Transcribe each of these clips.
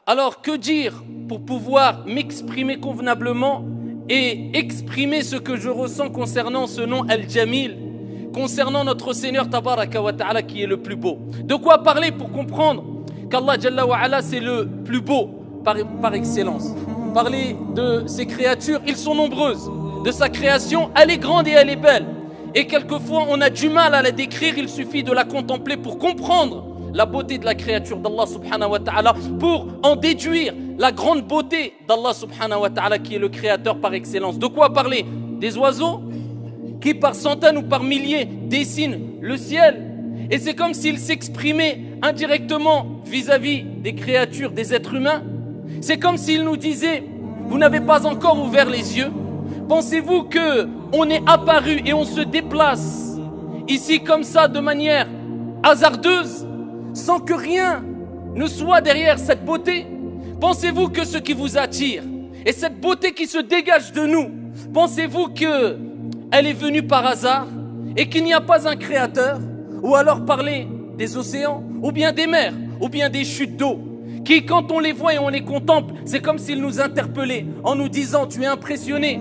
Alors que dire pour pouvoir m'exprimer convenablement et exprimer ce que je ressens concernant ce nom Al-Jamil, concernant notre Seigneur Tabaraka wa Ta'ala qui est le plus beau? De quoi parler pour comprendre qu'Allah Jalla wa Ala c'est le plus beau par excellence? Parler de ses créatures, ils sont nombreuses. De sa création, elle est grande et elle est belle. Et quelquefois, on a du mal à la décrire, il suffit de la contempler pour comprendre la beauté de la créature d'Allah subhanahu wa ta'ala, pour en déduire la grande beauté d'Allah subhanahu wa ta'ala qui est le créateur par excellence. De quoi parler? Des oiseaux qui par centaines ou par milliers dessinent le ciel. Et c'est comme s'ils s'exprimaient indirectement vis-à-vis des créatures, des êtres humains. C'est comme s'ils nous disaient, vous n'avez pas encore ouvert les yeux. Pensez-vous qu'on est apparu et on se déplace ici comme ça de manière hasardeuse, sans que rien ne soit derrière cette beauté? Pensez-vous que ce qui vous attire et cette beauté qui se dégage de nous, pensez-vous qu'elle est venue par hasard et qu'il n'y a pas un créateur? Ou alors parler des océans, ou bien des mers, ou bien des chutes d'eau, qui quand on les voit et on les contemple, c'est comme s'ils nous interpellaient en nous disant, tu es impressionné.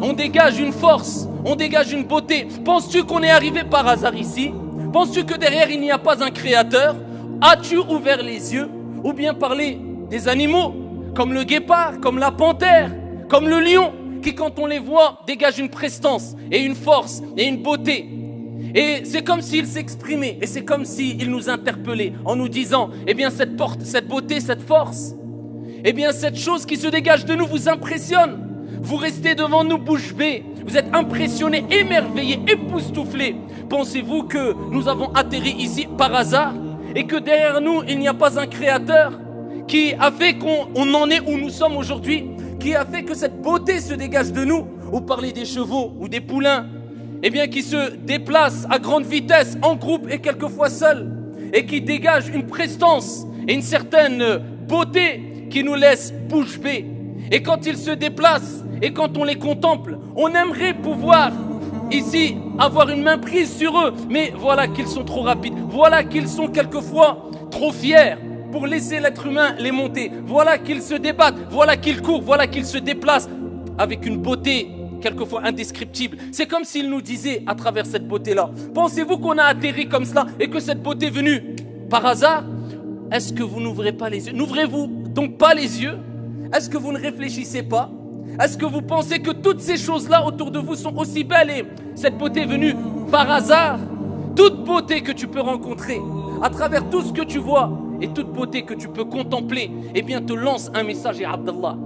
On dégage une force, on dégage une beauté. Penses-tu qu'on est arrivé par hasard ici? Penses-tu que derrière il n'y a pas un créateur? As-tu ouvert les yeux? Ou bien parler des animaux, comme le guépard, comme la panthère, comme le lion, qui quand on les voit dégagent une prestance et une force et une beauté. Et c'est comme s'ils s'exprimaient, et c'est comme s'ils nous interpellaient en nous disant, eh bien cette beauté, cette force, eh bien cette chose qui se dégage de nous vous impressionne. Vous restez devant nous bouche bée, vous êtes impressionnés, émerveillés, époustouflés. Pensez-vous que nous avons atterri ici par hasard et que derrière nous il n'y a pas un créateur qui a fait qu'on en est où nous sommes aujourd'hui, qui a fait que cette beauté se dégage de nous? Ou parler des chevaux ou des poulains, eh bien qui se déplacent à grande vitesse, en groupe et quelquefois seuls, et qui dégagent une prestance et une certaine beauté qui nous laisse bouche bée. Et quand ils se déplacent et quand on les contemple, on aimerait pouvoir ici avoir une main prise sur eux, mais voilà qu'ils sont trop rapides, voilà qu'ils sont quelquefois trop fiers pour laisser l'être humain les monter, voilà qu'ils se débattent, voilà qu'ils courent, voilà qu'ils se déplacent avec une beauté quelquefois indescriptible. C'est comme s'il nous disait à travers cette beauté-là, pensez-vous qu'on a atterri comme cela et que cette beauté est venue par hasard? Est-ce que vous n'ouvrez pas les yeux? N'ouvrez-vous donc pas les yeux? Est-ce que vous ne réfléchissez pas? Est-ce que vous pensez que toutes ces choses-là autour de vous sont aussi belles et cette beauté est venue par hasard? Toute beauté que tu peux rencontrer, à travers tout ce que tu vois et toute beauté que tu peux contempler, eh bien te lance un message, ya Abdallah.